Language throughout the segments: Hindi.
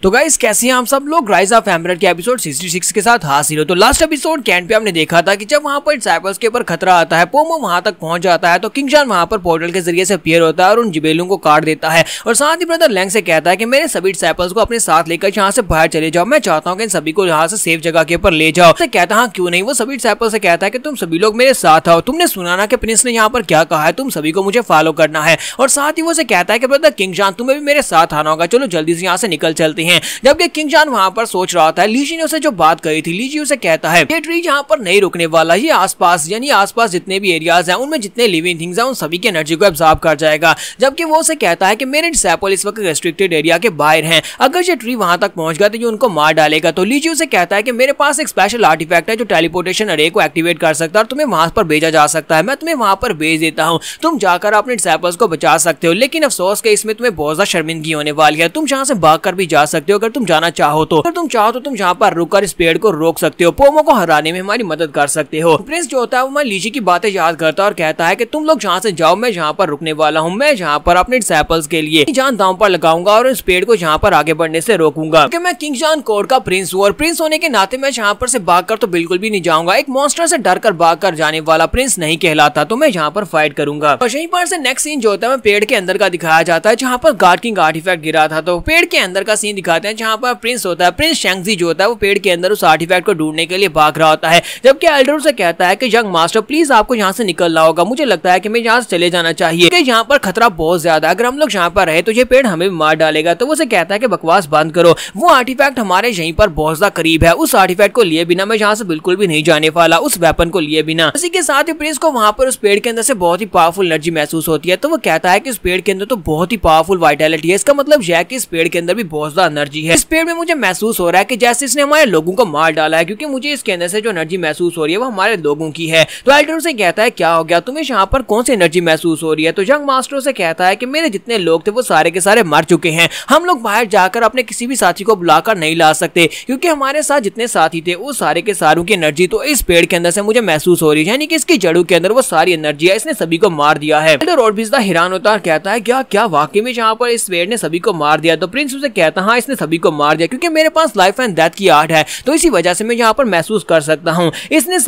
तो गाइस कैसे हैं आप सब लोग। राइज ऑफ एम्बरर के एपिसोड 66 के साथ हाजिर हो। तो लास्ट एपिसोड कैंट पे हमने देखा था कि जब वहां पर डिसाइपल्स के ऊपर खतरा आता है, पोमो वहां तक पहुंच जाता है तो किंग जॉन वहां पर पोर्टल के जरिए से अपीयर होता है और उन जिबेलों को काट देता है और साथ ही ब्रदर लैंग से कहता है कि मेरे सभी डिसाइपल्स को अपने साथ लेकर यहाँ से बाहर चले जाओ, मैं चाहता हूँ कि इन सभी को यहाँ से सेफ जगह के ऊपर ले जाओ। तो कहता हाँ क्यों नहीं। वो सभी डिसाइपल्स से कहता है कि तुम सभी लोग मेरे साथ आओ, तुमने सुना ना कि प्रिंस ने यहाँ पर क्या कहा है, तुम सभी को मुझे फॉलो करना है। और साथ ही वो से कहता है कि ब्रदर किंग जॉन तुम्हें भी मेरे साथ आना होगा, चलो जल्दी से यहाँ से निकल चलते हैं। जबकि किंग जॉन वहां पर सोच रहा था, लीजी ने उसे जो बात कही थी, लीजी उसे कहता है ये ट्री यहाँ पर नहीं रुकने वाला, ये आसपास यानी आसपास जितने भी एरियाज हैं उनमें जितने लिविंग थिंग्स हैं उन सभी की एनर्जी को एब्जॉर्ब कर जाएगा। जबकि वो उसे कहता है कि मेरे डिसाइपल इस वक्त रेस्ट्रिक्टेड एरिया के बाहर हैं, अगर ये ट्री वहां तक पहुंच गया तो ये उनको मार डालेगा। तो लीजी उसे कहता है कि मेरे पास एक स्पेशल आर्टिफैक्ट है जो टेलीपोर्टेशन अरे को एक्टिवेट कर सकता है और तुम्हें वहां पर भेजा जा सकता है, मैं तुम्हें वहां पर भेज देता हूँ, तुम जाकर अपने डिसाइपल्स को बचा सकते हो। लेकिन अफसोस के इसमें तुम्हें बहुत ज्यादा शर्मिंदगी होने वाली है, तुम यहाँ से भाग कर भी जा सकते हो अगर तुम जाना चाहो तो, अगर तुम चाहो तो तुम जहाँ पर रुककर इस पेड़ को रोक सकते हो, पोमो को हराने में हमारी मदद कर सकते हो। प्रिंस जो होता है वो लीजी की बातें याद करता है और कहता है कि तुम लोग जहाँ से जाओ, मैं जहाँ पर रुकने वाला हूँ, मैं जहाँ पर अपने डिसाइपल्स के लिए जान दांव पर लगाऊंगा और इस पेड़ को जहाँ पर आगे बढ़ने से रोकूंगा, क्योंकि मैं किंग जॉन कोड का प्रिंस हूँ और प्रिंस होने के नाते मैं जहाँ पर से भागकर तो बिल्कुल भी नहीं जाऊंगा, एक मॉन्स्टर से डर कर भाग कर जाने वाला प्रिंस नहीं कहलाता, तो मैं यहाँ पर फाइट करूंगा। और यहीं पर से नेक्स्ट सीन जो होता है पेड़ के अंदर का दिखाया जाता है जहाँ पर गार्ड किंग आर्टिफैक्ट गिरा था। तो पेड़ के अंदर का सीन दिखाते हैं जहाँ पर प्रिंस होता है, प्रिंस शेंगजी जो होता है वो पेड़ के अंदर उस आर्टिफैक्ट को ढूंढने के लिए भाग रहा होता है। जबकि एल्डर से कहता है कि यंग मास्टर प्लीज आपको यहाँ से निकलना होगा, मुझे लगता है कि मैं यहाँ से चले जाना चाहिए कि यहाँ पर खतरा बहुत ज्यादा है, अगर हम लोग यहाँ पर रहे तो ये पेड़ हमें भी मार डालेगा। तो वो से कहता है कि बकवास बंद करो, वो आर्टिफैक्ट हमारे यहीं पर बहुत ज्यादा करीब है, उस आर्टिफैक्ट को लिए बिना मैं यहाँ से बिल्कुल भी नहीं जाने वाला, उस वेपन को लिए बिना। इसी के साथ ही प्रिंस को वहां पर उस पेड़ के अंदर से बहुत ही पावरफुल एनर्जी महसूस होती है। तो वो कहता है कि इस पेड़ के अंदर तो बहुत ही पावरफुल वाइटैलिटी है, इसका मतलब यह है कि इस पेड़ के अंदर भी बहुत ज्यादा एनर्जी है। इस पेड़ में मुझे महसूस हो रहा है कि जैसे इसने हमारे लोगों को मार डाला है, क्योंकि मुझे इसके अंदर से जो एनर्जी महसूस हो रही है वो हमारे लोगों की है। तो एल्डर से कहता है क्या हो गया, तुम्हें यहाँ पर कौन सी एनर्जी महसूस हो रही है। तो यंग मास्टर से कहता है कि मेरे जितने लोग थे वो सारे के सारे मर चुके हैं, हम लोग बाहर जाकर अपने किसी भी साथी को बुलाकर नहीं ला सकते, क्योंकि हमारे साथ जितने साथी थे वो सारे के सारों की एनर्जी तो इस पेड़ के अंदर से मुझे महसूस हो रही है, यानी कि इसकी जड़ों के अंदर वो सारी एनर्जी है, इसने सभी को मार दिया है। और भी हैरान होता है, कहता है क्या क्या वाकई में यहाँ पर इस पेड़ ने सभी को मार दिया। तो प्रिंस उसे कहता है हाँ इसने सभी को मार दिया, क्योंकि मेरे पास लाइफ एंड डेथ की आर्ट है, तो इसी वजह से मैं यहाँ पर महसूस कर सकता हूँ। इसने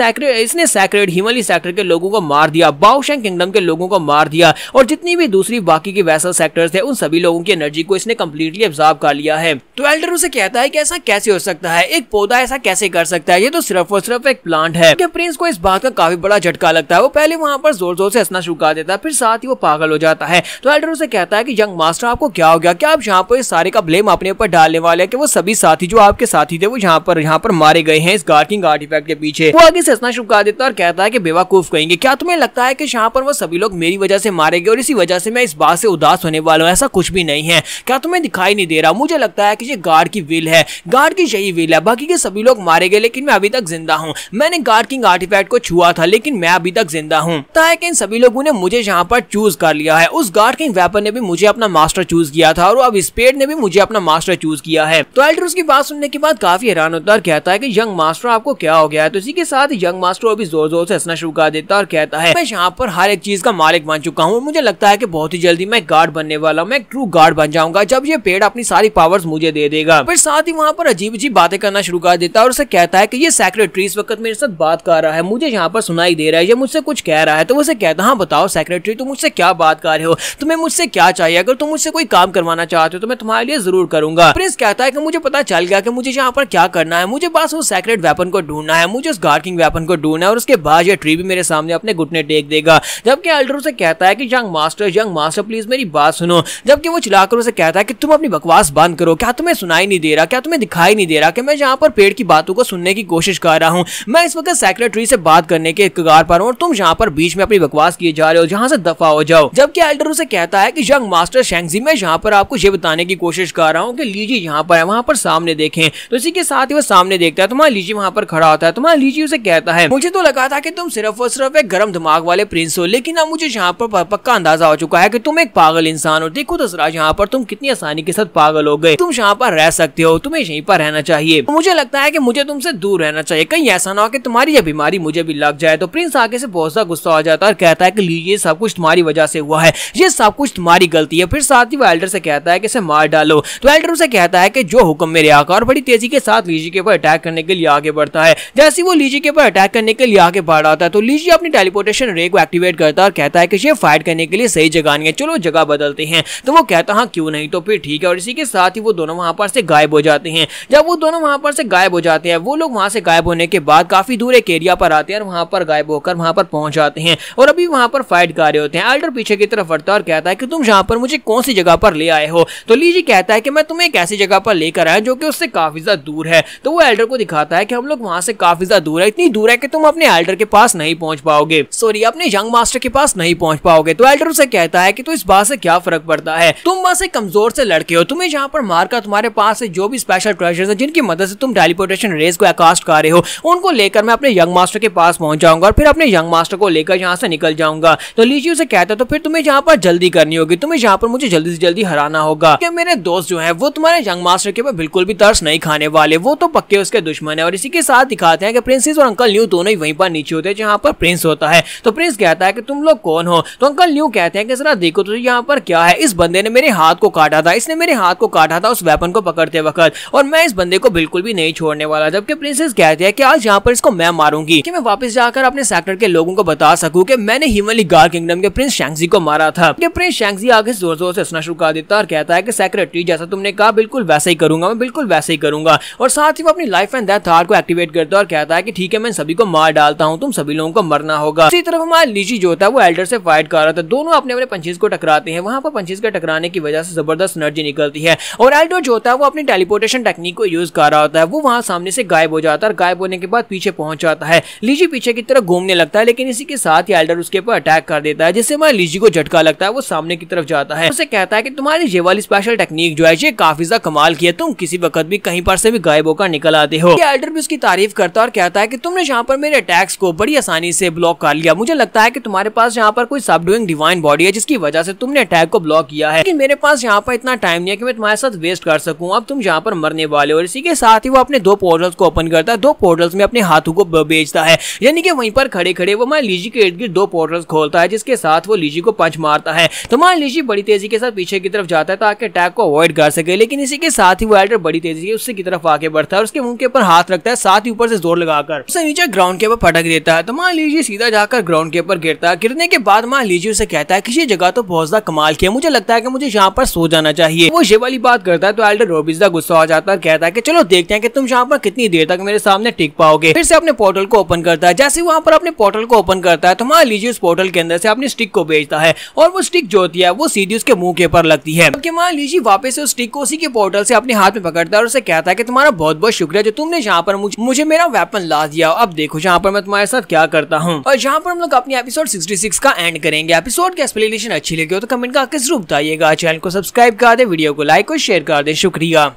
सैक्रेड हिमालय सेक्टर के लोगों को मार दिया, बाओशेंग किंगडम के लोगों को मार दिया और जितनी भी दूसरी बाकी के वैसल सेक्टर्स थे उन सभी लोगों की एनर्जी को इसने कंप्लीटली एब्जॉर्ब कर लिया है। तो एल्डर उसे कहता है कि ऐसा कैसे हो सकता है, एक पौधा ऐसा कैसे कर सकता है, ये तो सिर्फ और सिर्फ एक प्लांट है। प्रिंस को इस बात का काफी बड़ा झटका लगता है, वो पहले वहां पर जोर जोर से हंसना शुरू कर देता है, फिर साथ ही वो पागल हो जाता है। तो एल्डर उसे कहता है कि यंग मास्टर आपको क्या हो गया, क्या आप यहाँ पर इस सारे का ब्लेम अपने ऊपर डालने वाले हैं कि वो सभी साथी जो आपके साथी थे वो यहाँ पर मारे गए हैं इस गार्ड किंग आर्टिफैक्ट के पीछे। वो आगे से हंसना शुरू कर देता है और कहता है कि बेवकूफ कहेंगे, क्या तुम्हें लगता है कि यहाँ पर वो सभी लोग मेरी वजह से मारे गए और इसी वजह से मैं इस बात से उदास होने वाला हूँ, ऐसा कुछ भी नहीं है, क्या तुम्हें दिखाई नहीं दे रहा। मुझे लगता है कि ये गार्ड की विल है, गार्ड की यही विल है, बाकी के सभी लोग मारे गए लेकिन मैं अभी तक जिंदा हूँ, मैंने गार्ड किंग आर्टिफैक्ट को छुआ था लेकिन मैं अभी तक जिंदा हूँ। कि इन सभी लोगों ने मुझे यहाँ पर चूज कर लिया है, उस गार्ड किंग वेपन ने भी मुझे अपना मास्टर चूज किया था और अब इस पेड़ ने भी मुझे अपना मास्टर चूज किया है। तो एल्डर उसकी बात सुनने के बाद काफी हैरान होता है और कहता है कि यंग मास्टर आपको क्या हो गया है। तो इसी के साथ यंग मास्टर अभी जोर जोर से हंसना शुरू कर देता है और कहता है मैं यहाँ पर हर एक चीज का मालिक बन चुका हूँ, मुझे लगता है कि बहुत ही जल्दी मैं गार्ड बनने वाला हूँ, मैं एक ट्रू गार्ड बन जाऊंगा जब ये पेड़ अपनी सारी पावर्स मुझे दे देगा। फिर साथ ही वहाँ पर अजीब अजीब बातें करना शुरू कर देता है और उसे कहता है कि ये सैक्रेड ट्री इस वक्त मेरे साथ बात कर रहा है, मुझे यहाँ पर सुनाई दे रहा है, ये मुझसे कुछ कह रहा है। तो उसे कहता हाँ बताओ सैक्रेड ट्री तुम मुझसे क्या बात कर रहे हो, तुम्हें मुझसे क्या चाहिए, अगर तुम मुझसे कोई काम करवाना चाहते हो तो मैं तुम्हारे लिए जरूर करूंगा। प्रिंस कहता है कि मुझे पता चल गया कि मुझे यहाँ पर क्या करना है, मुझे बस उस सैक्रेड वेपन को ढूंढना है, मुझे उस गार्ड किंग वेपन को ढूंढना है और उसके बाद ये ट्री भी मेरे सामने अपने घुटने टेक देगा। जबकि एल्डर उसे कहता है कि यंग मास्टर प्लीज मेरी बात सुनो। जबकि वो चिल्लाकर उसे कहता है कि तुम अपनी बकवास बंद करो, क्या तुम्हें सुनाई नहीं दे रहा, क्या तुम्हें दिखाई नहीं दे रहा कि मैं यहाँ पर पेड़ की बातों को सुनने की कोशिश कर रहा हूँ, मैं इस वक्त सैक्रेड ट्री से बात करने के कगार पर हूँ और तुम यहाँ पर बीच में अपनी बकवास किए जा रहे हो, जहाँ से दफा हो जाओ। जबकि एल्डर उसे कहता है कि यंग मास्टर शेंगजी मैं यहाँ पर आपको ये बताने की कोशिश कर रहा हूँ कि लीजी यहाँ पर है, वहाँ पर सामने देखें। तो इसी के साथ ही वो सामने देखता है, तुम्हारा लीजी वहाँ पर खड़ा होता है। तुम्हारा लीजी उसे कहता है मुझे तो लगा था कि तुम सिर्फ और सिर्फ एक गर्म दिमाग वाले प्रिंस हो, लेकिन अब मुझे यहाँ पर पक्का अंदाजा हो चुका है कि तुम एक पागल इंसान हो। देखो तो जरा यहाँ पर तुम कितनी आसानी के साथ पागल हो गए, तुम यहाँ पर रह सकते हो, तुम्हें यहीं पर रहना चाहिए। मुझे लगता है कि मुझे तुमसे दूर रहना चाहिए, कहीं ऐसा ना हो कि तुम्हारी यह बीमारी मुझे भी लग जाए। तो प्रिंस आगे से बहुत सा गुस्सा हो जाता है और कहता है कि लीजिए सब कुछ तुम्हारी वजह से हुआ है, ये सब कुछ तुम्हारी गलती है। फिर साथ ही वो एल्डर से कहता है कि इसे मार डालो। तो एल्डर उसे कहता है कि जो हुक्म मेरे आका, और बड़ी तेजी के साथ लीजी के ऊपर अटैक करने के लिए आगे बढ़ता है। जैसे वो लीजी के ऊपर अटैक करने के लिए आगे बढ़ रहा था तो लीजी अपनी टेलीपोर्टेशन रे को एक्टिवेट करता है और कहता है कि ये फाइट करने के लिए सही जगह नहीं है, चलो जगह बदलते हैं। तो वो कहता हाँ क्यों नहीं, तो फिर ठीक है। और इसी के साथ ही वो दोनों वहां पर से गायब हो जाते हैं। जब वो दोनों वहां पर से गायब हो जाते हैं, वो लोग वहां से गायब होने के बाद काफी दूर एक एरिया पर आते हैं और वहां पर गायब होकर वहां पर पहुंच जाते हैं और अभी वहां पर फाइट कर रहे होते हैं। एल्डर पीछे की तरफ बढ़ता है और कहता है कि तुम यहाँ पर मुझे कौन सी जगह पर ले आए हो। तो लीजी कहता है कि मैं तुम्हें एक ऐसी जगह पर लेकर आया जो कि उससे काफी ज्यादा दूर है। तो वो एल्डर को दिखाता है कि हम लोग वहां से काफी ज्यादा दूर है, इतनी दूर है कि तुम अपने एल्डर के पास नहीं पहुंच पाओगे, सॉरी अपने यंग मास्टर के पास नहीं पहुंच पाओगे। तो एल्डर उसे कहता है कि तो इस बात से क्या फर्क पड़ता है, तुम बस एक कमजोर से लड़के हो, तुम्हें जहाँ पर मारकर तुम्हारे पास से जो भी स्पेशल ट्रेजर्स हैं जिनकी मदद से तुम टेलीपोर्टेशन रेस को कास्ट कर रहे हो उनको लेकर मैं अपने यंग मास्टर के पास पहुंच जाऊंगा और फिर अपने यंग मास्टर को लेकर यहाँ से निकल जाऊंगा। तो लीजी उसे कहता है तो फिर तुम्हें यहाँ पर जल्दी करनी होगी, तुम्हें यहाँ पर मुझे जल्दी से जल्दी हराना होगा कि मेरे दोस्त जो है वो तुम्हारे यंग मास्टर के ऊपर बिल्कुल भी तरस नहीं खाने वाले, वो तो पक्के उसके दुश्मन है। और इसी के साथ दिखाते हैं कि प्रिंसेस और अंकल न्यू दोनों ही वहीं पर नीचे होते हैं जहाँ पर प्रिंस होता है। तो प्रिंस कहता है कि तुम लोग कौन हो। तो अंकल न्यू कहते हैं कि जरा देखो तो यहाँ पर क्या है, इस बंदे ने मेरे हाथ को काटा था, इसने मेरे हाथ को काटा था उस वेपन को पकड़ते वक्त, और मैं इस बंदे को बिल्कुल भी नहीं छोड़ने वाला। जबकि प्रिंसेस कहती है कि आज यहाँ पर इसको मैं मारूंगी कि मैं वापस जाकर अपने सेक्टर के लोगों को बता सकूं कि मैंने हिमली गार किंगडम के प्रिंस शैंक्सी को मारा था। कि प्रिंस शैंक्सी आगे जोर जोर से हंसना शुरू कर देता और कहता है कि सेक्रेटरी जैसा तुमने कहा बिल्कुल वैसे ही करूंगा, मैं बिल्कुल वैसे ही करूंगा। और साथ ही वो अपनी लाइफ एंड डेथ हार्ट को एक्टिवेट करता है और कहता है कि ठीक है मैं सभी को मार डालता हूँ, तुम सभी लोगों को मरना होगा। इसी तरफ हमारा लीजी जो होता है वो एल्डर से फाइट कर रहा था, दोनों अपने अपने पंचेस को टकराते हैं। वहां पर पंचेस के टकराने की वजह से जबरदस्त एनर्जी निकलती है और एल्डर जो होता है वो अपनी टेलीपोर्टेशन टेक्निक को यूज कर रहा होता है। वो वहां सामने से गायब हो जाता है और गायब होने के बाद पीछे पहुंच जाता है। लीजी पीछे की तरफ घूमने लगता है लेकिन इसी के साथ ही एल्डर उसके ऊपर अटैक कर देता है जिससे हमारे लीजी को झटका लगता है। वो सामने की तरफ जाता है, उसे कहता है कि तुम्हारी ये वाली स्पेशल टेक्निक जो है ये काफी ज्यादा कमाल की है, तुम किसी वक्त भी कहीं पर से भी गायब होकर निकल आते हो। एल्डर भी उसकी तारीफ करता है और कहता है कि तुमने यहाँ पर मेरे अटैक्स को बड़ी आसानी से ब्लॉक कर लिया। मुझे लगता है कि तुम्हारे पास यहाँ पर कोई सबडूइंग डिवाइन बॉडी है जिसकी वजह से तुमने अटैक को ब्लॉक किया है, लेकिन मेरे पास यहाँ पर इतना टाइम नहीं है कि मैं तुम्हारे साथ वेस्ट कर सकूं, अब तुम यहाँ पर मरने वाले हो। और इसी के साथ ही वो अपने दो पोर्टल्स को ओपन करता है, दो पोर्टल्स में अपने हाथों को बेचता है, यानी कि वहीं पर खड़े खड़े वो हमारे लीजी के इर्द गिर्द दो पोर्टल्स खोलता है जिसके साथ वो लीजी को पंच मारता है। तो हमारा लीजी बड़ी तेजी के साथ पीछे की तरफ जाता है ताकि अटैक को अवॉइड कर सके, लेकिन इसी के साथ ही वो एल्डर बड़ी तेजी से उससे की तरफ आगे बढ़ता है और उसके मुंह के ऊपर हाथ रखता है, साथ ही ऊपर से जोर लगाकर उसे नीचे ग्राउंड के ऊपर पटक देता है। तो मान लीजिए सीधा जाकर ग्राउंड के ऊपर गिरता है। गिरने के बाद मान लीजिए उसे कहता है कि ये जगह तो बहुत ज्यादा कमाल की है, मुझे लगता है कि मुझे यहाँ पर सो जाना चाहिए। वो ये वाली बात करता है तो एल्डर और भी ज्यादा गुस्सा हो जाता है और कहता है कि चलो देखते हैं कि तुम यहाँ पर कितनी देर तक मेरे सामने टिक पाओगे। फिर से अपने पोर्टल को ओपन करता है। जैसे वहां पर अपने पोर्टल को ओपन करता है तो मान लीजिए उस पोर्टल के अंदर से अपनी स्टिक को भेजता है और वो स्टिक जो होती है वो सीधी उसके मुंह के ऊपर लगती है। मान लीजिए वापस से उस स्टिक को उसी के पोर्टल से अपने हाथ में पकड़ता है और उसे कहता है कि तुम्हारा बहुत बहुत शुक्रिया जो तुमने यहाँ पर मुझे मेरा वेपन ला दिया, अब देखो यहाँ पर मैं तुम्हारे साथ क्या करता हूँ। और यहाँ पर हम लोग अपनी एपिसोड 66 का एंड करेंगे। एपिसोड की एक्सप्लेनेशन अच्छी लगी हो तो कमेंट करके जरूर बताइएगा। चैनल को सब्सक्राइब कर दे, वीडियो को लाइक और शेयर कर दे। शुक्रिया।